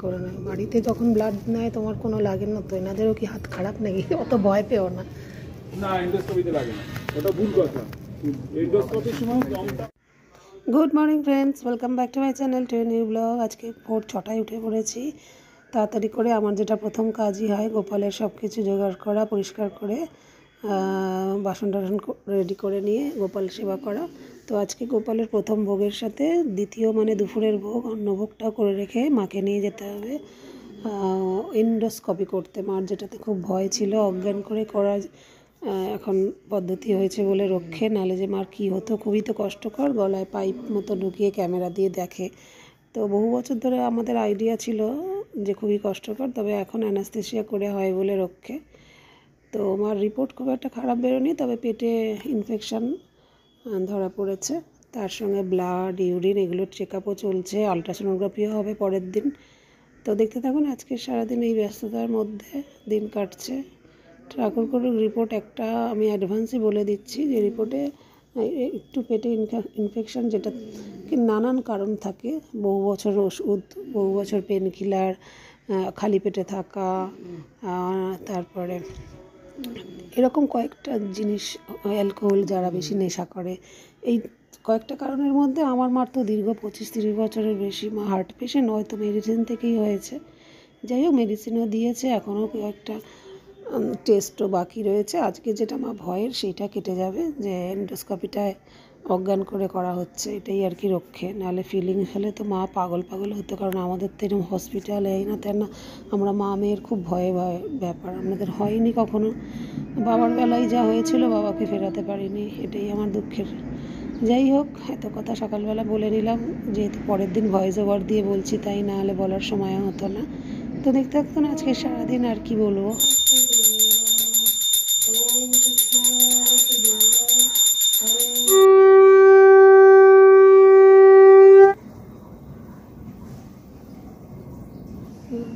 করে না। বাড়িতে যখন ব্লাড নেয় তোমার কোনো লাগে না তো? এনাদেরও কি হাত খারাপ নাকি? অত ভয় পেও না। না, এন্ডোস্কোপিতে লাগে না, ওটা ভুল কথা। এন্ডোস্কোপির সময় দমটা। Good morning friends, welcome back to my channel to new blog. আজকে ভোর 6টায় উঠে পড়েছি তাড়াতাড়ি করে। আমার যেটা প্রথম কাজই হয় গোপালের সব কিছু জোগাড় করা, পরিষ্কার করে বাসন টাসন রেডি করে নিয়ে গোপাল সেবা করা। তো আজকে গোপালের প্রথম ভোগের সাথে দ্বিতীয় মানে দুপুরের ভোগ অন্নভোগটাও করে রেখে মাকে নিয়ে যেতে হবে এন্ডোস্কোপি করতে। মার যেটাতে খুব ভয় ছিল, অজ্ঞান করে করা এখন পদ্ধতি হয়েছে বলে রক্ষে, নাহলে যে মার কী হতো। খুবই তো কষ্টকর, গলায় পাইপ মতো ঢুকিয়ে ক্যামেরা দিয়ে দেখে। তো বহু বছর ধরে আমাদের আইডিয়া ছিল যে খুবই কষ্টকর, তবে এখন অ্যানাস্থেসিয়া করে হয় বলে রক্ষে। তো আমার রিপোর্ট খুব একটা খারাপ বেরোনি, তবে পেটে ইনফেকশান ধরা পড়েছে, তার সঙ্গে ব্লাড ইউরিন এগুলোর চেক আপও চলছে, আলট্রাসোনোগ্রাফিও হবে পরের দিন। তো দেখতে থাকুন, আজকে সারাদিন এই ব্যস্ততার মধ্যে দিন কাটছে। ঠাকুর করুক রিপোর্ট একটা আমি অ্যাডভান্সই বলে দিচ্ছি যে রিপোর্টে একটু পেটে ইনফেকশান, যেটা কি নানান কারণ থাকে, বহু বছর ওষুধ, বহু বছর পেন কিলার, খালি পেটে থাকা, তারপরে এরকম কয়েকটা জিনিস, অ্যালকোহল যারা বেশি নেশা করে, এই কয়েকটা কারণের মধ্যে আমার মার তো দীর্ঘ 25-30 বছরের বেশি। মা হার্ট পেশেন্ট, হয়তো মেডিসিন থেকেই হয়েছে। যাই হোক, মেডিসিনও দিয়েছে, এখনও কয়েকটা টেস্টও বাকি রয়েছে। আজকে যেটা মা ভয়ের সেইটা কেটে যাবে, যে এন্ডোস্কোপিটায় অজ্ঞান করে করা হচ্ছে, এটাই আর কি রক্ষে। নাহলে ফিলিং হলে তো মা পাগল হতো, কারণ আমাদের তো এরকম হসপিটালে এই না তেন না, আমরা মা মেয়ের খুব ভয়ে ব্যাপার, আমাদের হয়নি কখনো। বাবার বেলায় যা হয়েছিল, বাবাকে ফেরাতে পারিনি, এটাই আমার দুঃখের। যাই হোক, এত কথা সকালবেলা বলে নিলাম, যেহেতু পরের দিন ভয়েস ওভার দিয়ে বলছি, তাই না হলে বলার সময়ও হতো না। তো দেখতে থাকুন আজকে সারাদিন আর কি বলবো।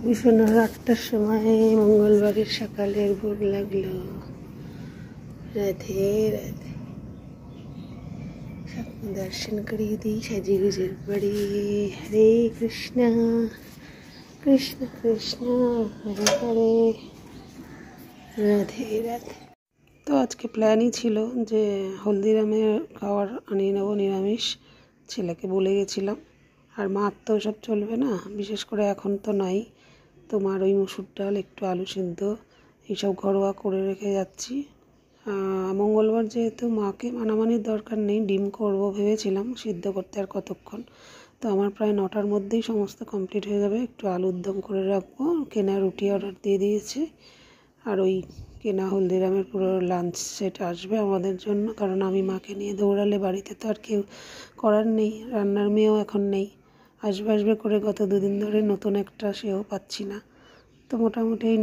বিশ্বনাথ 8টার সময় মঙ্গলবারের সকালের ভোগ লাগলো। রাধে রাধে। স্বপ্ন দর্শন করিয়ে দিই সাজি গুজের পরে। হরে কৃষ্ণ কৃষ্ণ কৃষ্ণ হরে হরে, রাধে রাধে। তো আজকে প্ল্যানই ছিল যে হলদিরামে খাবার আনিয়ে নেবো নিরামিষ, ছেলেকে বলে গেছিলাম। আর মার তো ওসব চলবে না, বিশেষ করে এখন তো নাই। তো মার ওই মুসুর ডাল, একটু আলু সিদ্ধ, এইসব ঘরোয়া করে রেখে যাচ্ছি। মঙ্গলবার যেহেতু মাকে মানামানির দরকার নেই, ডিম করবো ভেবেছিলাম, সিদ্ধ করতে আর কতক্ষণ। তো আমার প্রায় 9টার মধ্যেই সমস্ত কমপ্লিট হয়ে যাবে। একটু আলুর দম করে রাখবো, কেনা রুটি অর্ডার দিয়ে দিয়েছি। আর ওই কেনা হলদিরামের পুরো লাঞ্চ সেট আসবে আমাদের জন্য, কারণ আমি মাকে নিয়ে দৌড়ালে বাড়িতে তো আর কেউ করার নেই, রান্নার মেয়েও এখন নেই। আসবে করে গত 2 দিন ধরে নতুন একটা, সেও পাচ্ছি না। তো মোটামুটি এই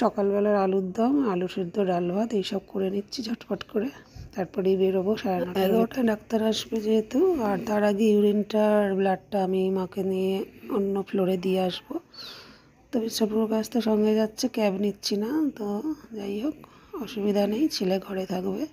সকালবেলার আলুর দম, আলু সিদ্ধ, ডাল ভাত এইসব করে নিচ্ছি ঝটপট করে, তারপরেই বেরোবো 9:30। 11টায় ডাক্তার আসবে যেহেতু, আর তার আগে ইউরিনটা আর ব্লাডটা আমি মাকে নিয়ে অন্য ফ্লোরে দিয়ে আসবো। তো বিশ্বপ্রকাশ তো সঙ্গে যাচ্ছে, ক্যাব নিচ্ছি না। তো যাই হোক, অসুবিধা নেই, ছেলে ঘরে থাকবে।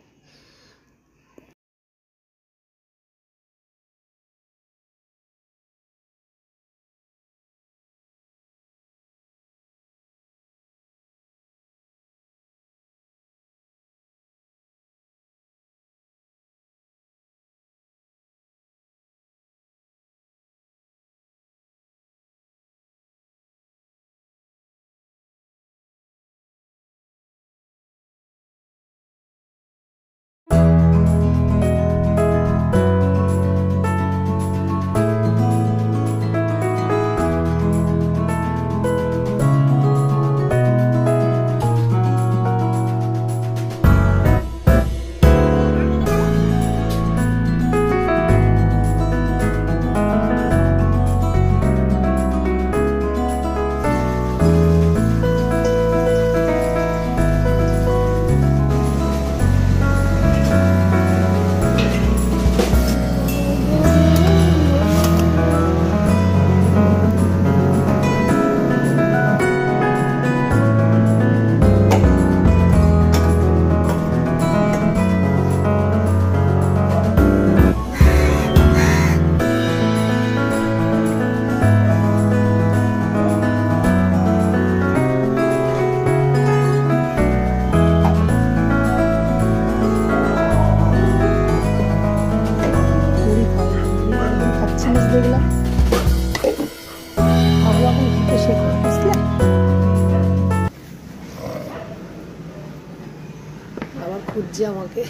খুঁজছে আমাকে,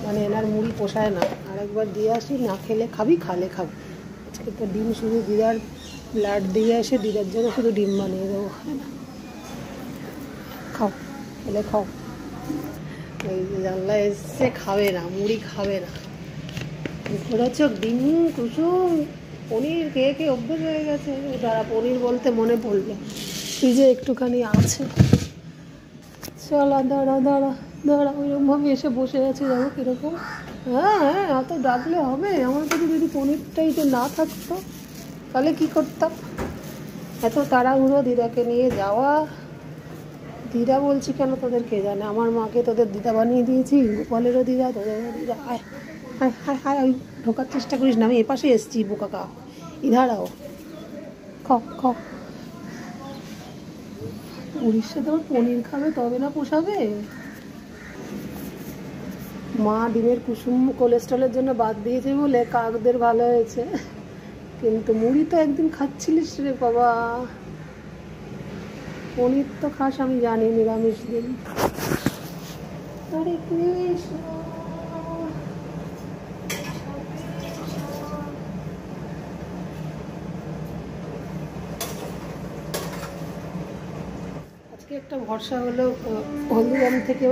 মানে এনার মুড়ি পোষায় না। আর একবার দিয়ে আসি, না খেলে খাবি, খালে খাবি। আজকে তো ডিম শুধু দিদার ব্লাড দিয়ে এসে দিদার জন্য শুধু ডিম বানিয়ে দেবো, হ্যাঁ না? খাও, খেলে খাও। এই জানলা এসছে, খাবে না, মুড়ি খাবে না। চোখ ডিম কুসুম পনির খেয়ে খেয়ে অভ্যেস হয়ে গেছে। দাঁড়া, পনির বলতে মনে পড়লো, ফ্রিজে একটুখানি আছে। চলা, দাঁড়া দাঁড়া দাঁড়া, ওইরকমভাবে এসে বসে আছে, যাবো কীরকম। হ্যাঁ হ্যাঁ, এত ডাকলে হবে? আমার কাছে যদি পনিরটাই তো না থাকতো তাহলে কী করতাম? এত তাড়াহুড়ো দিদাকে নিয়ে যাওয়া। দিদা বলছি কেন তোদের, কে জানে, আমার মাকে তোদের দিদা বানিয়ে দিয়েছি, গোপালেরও দিদা, তোদেরও দিদা। আয় হায় হায় হায়, ওই ঢোকার চেষ্টা করিস না, আমি এপাশে এসছি বোকা কা, ইধারাও। খাও খাও, উড়িষ্যা তোমার পনির খাবে তবে না পোষাবে। মা ডিমের কুসুম কোলেস্ট্রলের জন্য বাদ দিয়েছে বলে কাকদের ভালো হয়েছে, কিন্তু মুড়ি তো একদিন খাচ্ছিলিস রে বাবা। পনির তো খাস আমি জানি, নিরামিষ দিন। হরে কৃষ্ণ। আজকে একটা ভরসা হলো, হলদিরাম থেকে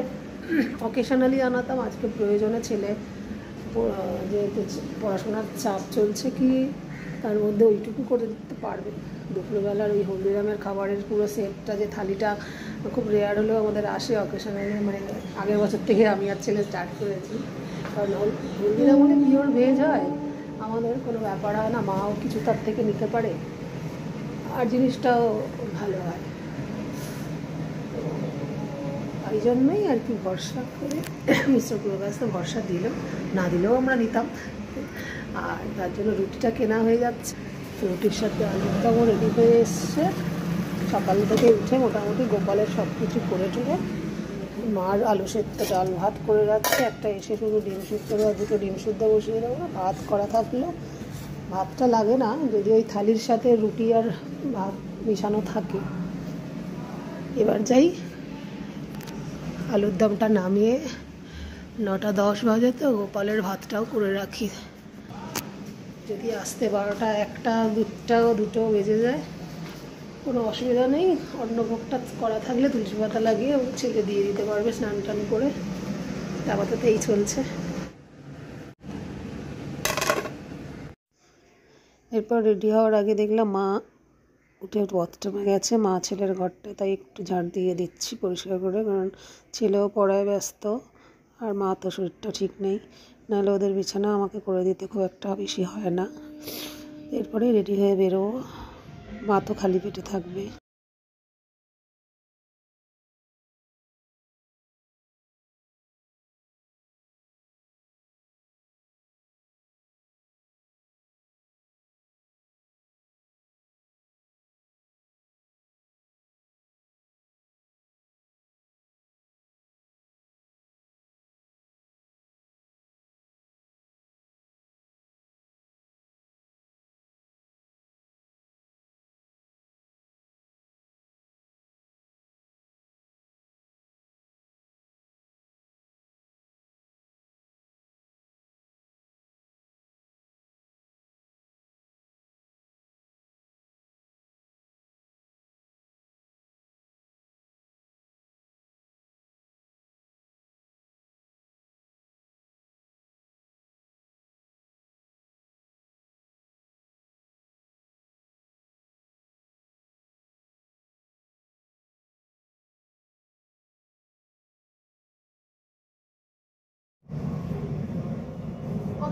অকেশনালি আনাতাম, আজকে প্রয়োজনে ছেলে যেহেতু পড়াশোনার চাপ চলছে, কি তার মধ্যে ওইটুকু করে দিতে পারবে। দুপুরবেলার ওই হলদিরামের খাবারের পুরো সেটটা, যে থালিটা খুব রেয়ার হলেও আমাদের আসে অকেশনালি, মানে আগের বছর থেকে আমি আর ছেলে স্টার্ট করেছি। কারণ হলদিরাম হলে পিওর ভেজ হয়, আমাদের কোনো ব্যাপার হয় না, মাও কিছু তার থেকে নিতে পারে, আর জিনিসটাও ভালো হয়। এই জন্যই আর কি ভরসা করে মিস্টার পুরোগাছ তো ভরসা দিল, না দিলেও আমরা নিতাম। আর তার জন্য রুটিটা কেনা হয়ে যাচ্ছে, রুটির সাথে আলুরদমও রেডি হয়ে এসছে। সকাল থেকে উঠে মোটামুটি গোপালের সব কিছু করে টুলে, মার আলু সেদ্ধ ডাল ভাত করে রাখছে, একটা এসে শুধু ডিম সিদ্ধ বা দুটো ডিম সিদ্ধ বসিয়ে দেবো। ভাত করা থাকলো, ভাতটা লাগে না যদি ওই থালির সাথে রুটি আর ভাত মিশানো থাকে। এবার যাই, আলুর দমটা নামিয়ে 9টা 10 বাজে, তো গোপালের ভাতটাও করে রাখি। যদি আসতে 12টা 1টা 2টা বেজে যায়, কোনো অসুবিধা নেই। অন্নভোগটা করা থাকলে তুলসী পাতা লাগিয়ে ছেলে দিয়ে দিতে পারবে স্নান টান করে। আপাতত এই চলছে। এরপর রেডি হওয়ার আগে দেখলাম মা উঠে বাথরুমে গেছে, মা ছেলের ঘরটা, তাই একটু ঝাড় দিয়ে দিচ্ছি পরিষ্কার করে, কারণ ছেলেও পড়ায় ব্যস্ত আর মা তো শরীরটা ঠিক নেই, নাহলে ওদের বিছানা আমাকে করে দিতে খুব একটা বেশি হয় না। এরপরে রেডি হয়ে বেরোবো, মা তো খালি পেটে থাকবে।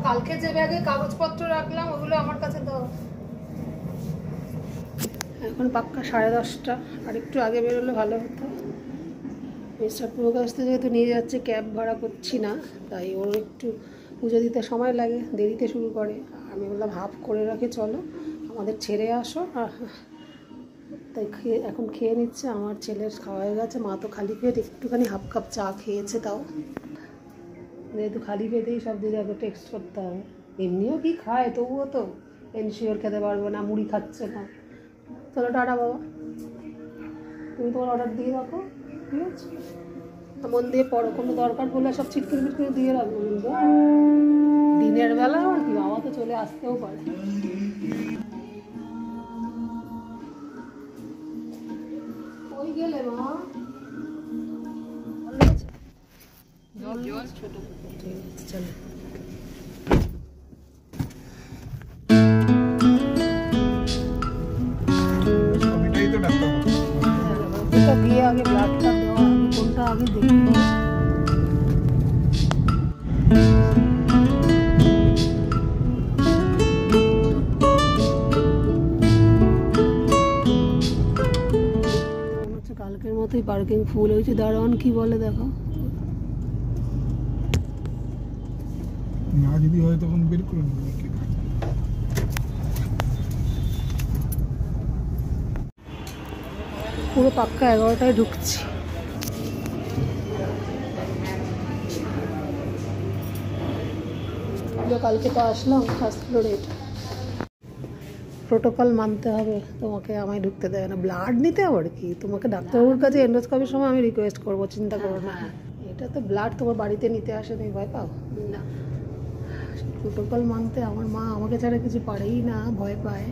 কালকে যে ব্যাগে কাগজপত্র রাখলাম ওগুলো আমার কাছে দাও। এখন পাক্কা 10:30, আর একটু আগে বেরোলে ভালো হতো। মিস্টার পুরোগাছ তো যেহেতু নিয়ে যাচ্ছে, ক্যাব ভাড়া করছি না, তাই ওর একটু পুজো দিতে সময় লাগে, দেরিতে শুরু করে। আমি বললাম হাফ করে রাখে, চলো আমাদের ছেড়ে আসো। তাই এখন খেয়ে নিচ্ছে। আমার ছেলের খাওয়া হয়ে গেছে, মা তো খালি পেট, একটুখানি হাফ কাপ চা খেয়েছে, তাও যেহেতু খালি পেটেই সব দিদাকে টেক্সট করতে হবে। এমনিও কি খায়, তবুও তো এনশিওর খেতে পারবে না, মুড়ি খাচ্ছে না। চলো টাটা বাবা, তুমি তোমার অর্ডার দিয়ে রাখো, ঠিক আছে। মন দিয়ে পড়ো, কোনো দরকার পড়লে সব ছিটকিরি ফিটকিরি দিয়ে রাখবো কিন্তু দিনের বেলা আর কি, বাবা তো চলে আসতেও পারে। ওই গেলে মা ছোট চলো গিয়ে আগে ব্লাডটা দেওয়া, আগে কোনটা আগে দেখি। কালকের মতোই পার্কিং ফুল হয়েছে। দারোয়ান কি বলে দেখো, না যদি হয় তখন বের করে নেবো। পুরো পাক্কা 11টায় ঢুকছি। কালকে তো আসলাম ফার্স্ট ফ্লোরে। প্রোটোকল মানতে হবে তোমাকে, আমায় ঢুকতে দেয় না। ব্লাড নিতে আবার কি, তোমাকে ডাক্তারবাবুর কাছে এন্ডোস্কোপির সময় আমি রিকোয়েস্ট করবো, চিন্তা করো না। এটা তো ব্লাড তোমার বাড়িতে নিতে আসে, তুমি ভয় পাও না। প্রোটোকল মানতে আমার মা আমাকে ছাড়া কিছু পারেই না, ভয় পায়।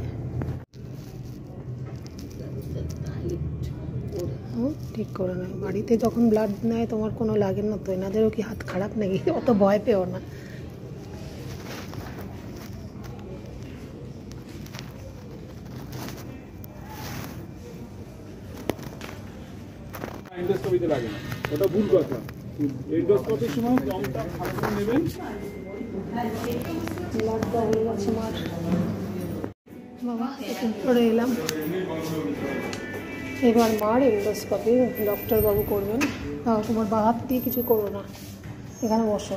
ঠিক করে নেয় বাড়িতে যখন ব্লাড নেয়, তোমার কোনো লাগে না তো? এনাদেরও কি হাত খারাপ নাকি? অত ভয় পেও না। এন্ডোস্কোপিতে লাগে না, ওটা ভুল কথা। এন্ডোস্কোপির সময় দমটা ভালো করে নেবেন। ব্লাডটা হয়ে গেছে মার। বাবা সেকেন্ড ফ্লোরে এলাম। এবার মার এন্ডোস্কোপি ডক্টরবাবু করবেন। তোমার বা হাত দিয়ে কিছু করো না, এখানে বসো।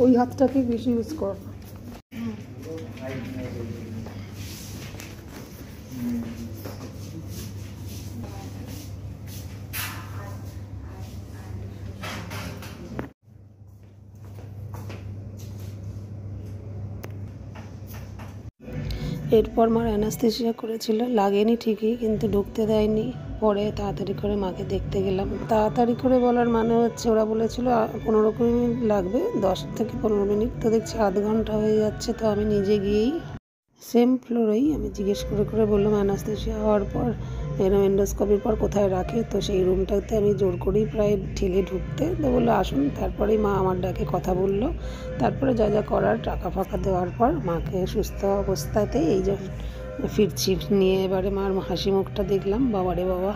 ওই হাতটাকে বেশি ইউজ করো না। এরপর মার অ্যানাস্থেসিয়া করেছিল, লাগেনি ঠিকই, কিন্তু ঢুকতে দেয়নি। পরে তাড়াতাড়ি করে মাকে দেখতে গেলাম। তাড়াতাড়ি করে বলার মানে হচ্ছে, ওরা বলেছিল 15 মিনিট লাগবে, 10 থেকে 15 মিনিট, তো দেখছি আধ ঘন্টা হয়ে যাচ্ছে। তো আমি নিজে গিয়েই সেম ফ্লোরেই আমি জিজ্ঞেস করে করে বললাম অ্যানাস্থেসিয়া হওয়ার পর এরকম এন্ডোস্কোপির পর কোথায় রাখে। তো সেই রুমটাতে আমি জোর করেই প্রায় ঠেলে ঢুকতে, তো বললো আসুন। তারপরেই মা আমার ডাকে কথা বললো। তারপরে যা যা করার টাকা ফাঁকা দেওয়ার পর মাকে সুস্থ অবস্থাতে এই যে ফিরছি নিয়ে। এবারে মার হাসি মুখটা দেখলাম, বাবারে বাবা।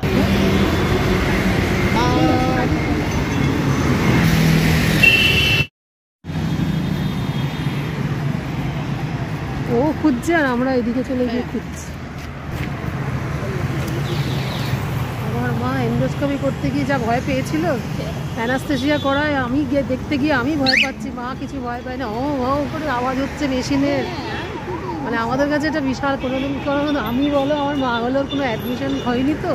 ও খুঁজছে আর আমরা এদিকে চলে গিয়ে খুঁজছি। আমার মা এন্ডোস্কোপি করতে গিয়ে যা ভয় পেয়েছিল, অ্যানাস্থেসিয়া করায় আমি গিয়ে দেখতে গিয়ে আমি ভয় পাচ্ছি, মা কিছু ভয় পায় না। ও করে আওয়াজ হচ্ছে মেশিনের, মানে আমাদের কাছে এটা বিশাল। কোনোদিন আমি বলো আমার মা হলো, কোনো অ্যাডমিশন হয়নি তো।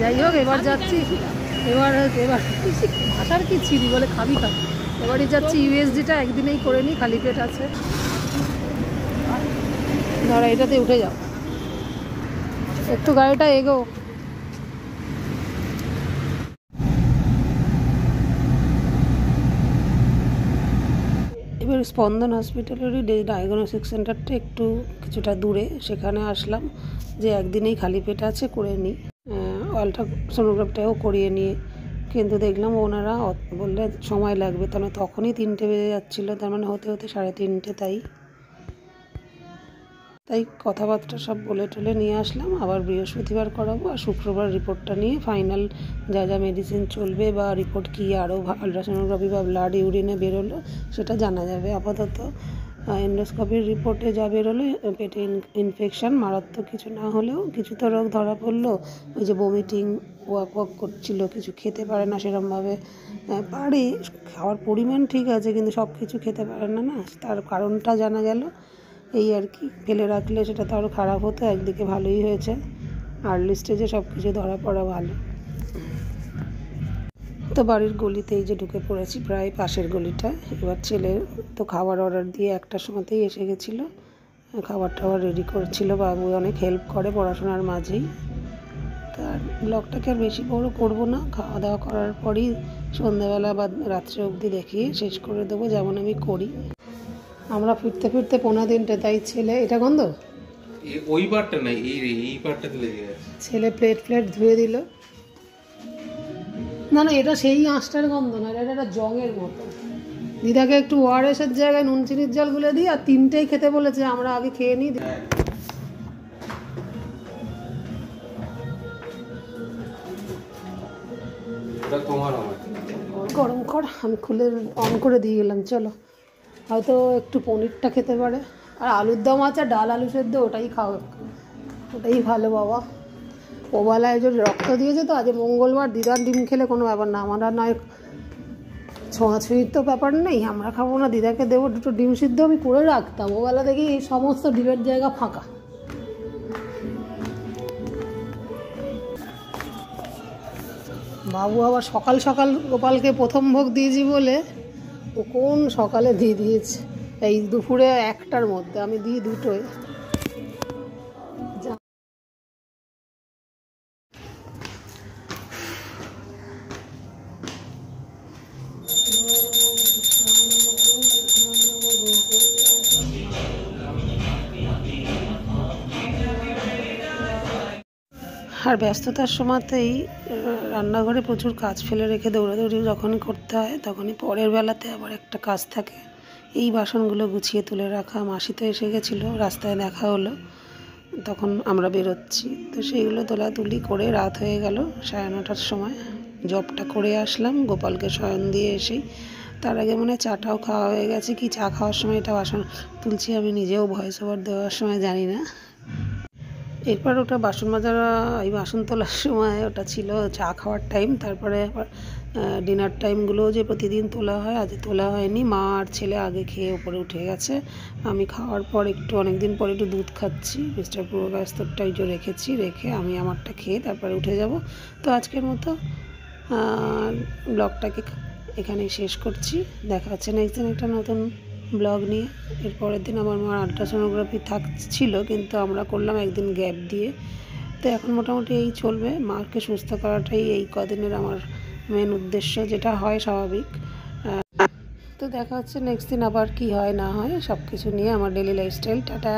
যাই হোক এবার যাচ্ছি, এবার ভাষার কি ছিলি বলে খাবি খাবি। এবারই যাচ্ছি ইউএসজিটা একদিনেই করে নিই, খালি পেট আছে। ধরো এটাতে উঠে যাও, একটু গাড়িটা এগো। এবার স্পন্দন হসপিটালেরই ডায়াগনস্টিক সেন্টারটা একটু কিছুটা দূরে, সেখানে আসলাম যে একদিনেই খালি পেট আছে, করে নিই। আলট্রাসোনোগ্রাফটাও করিয়ে নিয়ে, কিন্তু দেখলাম ওনারা বললে সময় লাগবে। তাহলে তখনই 3টে বেজে যাচ্ছিলো, তার মানে হতে হতে 3:30। তাই কথাবার্তা সব বলে টলে নিয়ে আসলাম। আবার বৃহস্পতিবার করাবো, আর শুক্রবার রিপোর্টটা নিয়ে ফাইনাল যা যা মেডিসিন চলবে বা রিপোর্ট কী আরও আলট্রাসোনোগ্রাফি বা ব্লাড ইউরিনে বেরোলো সেটা জানা যাবে। আপাতত এন্ডোস্কোপির রিপোর্টে যা বেরোলো, পেটে ইনফেকশান, মারাত্মক কিছু না হলেও কিছু তো রোগ ধরা পড়লো। ওই যে বমিটিং, ওয়াক করছিলো, কিছু খেতে পারে না সেরকমভাবে, পারে খাওয়ার পরিমাণ ঠিক আছে কিন্তু সব কিছু খেতে পারে না, তার কারণটা জানা গেল। এই আর কি, ফেলে রাখলে সেটা তো আরও খারাপ হতো। একদিকে ভালোই হয়েছে, আর্লি স্টেজে সব কিছু ধরা পড়া ভালো। তো বাড়ির গলিতে এই যে ঢুকে পড়েছি, প্রায় পাশের গলিটা। এবার ছেলে তো খাবার অর্ডার দিয়ে 1টার সময়তেই এসে গেছিলো, খাবার টাবার রেডি করছিল। বাবু অনেক হেল্প করে পড়াশোনার মাঝেই। আর ব্লগটাকে আর বেশি বড় করব না, খাওয়া দাওয়া করার পরই সন্ধ্যাবেলা বা রাত্রে অবধি দেখিয়ে শেষ করে দেবো, যেমন আমি করি। আমরা ফিরতে ফিরতে 2:45, তাই ছেলে এটা গন্ধ ওই পার্টটা নাই, এই পার্টটাতে লেগে গেছে। ছেলে প্লেট ধুয়ে দিল। না না, এটা সেই আঁশটার গন্ধ না, এটা একটা জঙের মতো। দিদাকে একটু ওআরএসের জায়গায় নুন চিনির জল গুলে দিই, আর 3টেই খেতে বলেছে, আমরা আগে খেয়ে নিই। ওটা তোমার আমার গরম কর, আমি খুলে অন করে দিয়ে গেলাম। চলো, হয়তো একটু পনিরটা খেতে পারে, আর আলুর দম আছে, ডাল আলু সেদ্ধ, ওটাই খাও, ওটাই ভালো বাবা। ওবেলায় যে রক্ত দিয়েছে তো, আজ মঙ্গলবার, দিদার ডিম খেলে কোনো ব্যাপার না, আমরা নয় ছোঁয়াছুঁয়ির তো ব্যাপার নেই, আমরা খাবো না, দিদাকে দেবো 2টো ডিম সিদ্ধ, আমি করে রাখতাম। ওবেলা দেখি এই সমস্ত ডিমের জায়গা ফাঁকা। বাবু আবার সকাল সকাল গোপালকে প্রথম ভোগ দিয়েছি বলে ও কোন সকালে দিয়ে দিয়েছে, এই দুপুরে 1টার মধ্যে, আমি দিই 2টোয়। আর ব্যস্ততার সময়তেই রান্নাঘরে প্রচুর কাজ ফেলে রেখে দৌড়াদৌড়ি যখনই করতে হয়, তখনই পরের বেলাতে আবার একটা কাজ থাকে, এই বাসনগুলো গুছিয়ে তুলে রাখা। মাসি তো এসে গেছিলো, রাস্তায় দেখা হলো, তখন আমরা বেরোচ্ছি, তো সেইগুলো তোলাতুলি করে রাত হয়ে গেল 9:30টার সময়। জবটা করে আসলাম, গোপালকে শয়ন দিয়ে এসেই, তার আগে মনে হয় চাটাও খাওয়া হয়ে গেছে, কি চা খাওয়ার সময় এটা বাসন তুলছি আমি নিজেও ভয়েস ওভার দেওয়ার সময় জানি না। এরপর ওটা বাসন মাজা, এই বাসন তোলার সময় ওটা ছিল চা খাওয়ার টাইম। তারপরে আবার ডিনার টাইমগুলোও যে প্রতিদিন তোলা হয়, আজ তোলা হয়নি। মা আর ছেলে আগে খেয়ে উপরে উঠে গেছে, আমি খাওয়ার পর অনেকদিন পর একটু দুধ খাচ্ছি, মিস্টার পূর্বকাস্তরটাই যে রেখে আমি আমারটা খেয়ে তারপরে উঠে যাব। তো আজকের মতো ব্লগটাকে এখানেই শেষ করছি, দেখা হচ্ছে নেক্সট দিন একটা নতুন ব্লগ নিয়ে। এর পরের দিন আমার মার আলট্রাসোনোগ্রাফি ছিল, কিন্তু আমরা করলাম একদিন গ্যাপ দিয়ে। তো এখন মোটামুটি এই চলবে, মাকে সুস্থ করাটাই এই কদিনের আমার মেন উদ্দেশ্য, যেটা হয় স্বাভাবিক। তো দেখা হচ্ছে নেক্সট দিন আবার কি হয় না হয় সব কিছু নিয়ে আমার ডেলি লাইফস্টাইল। টাটা।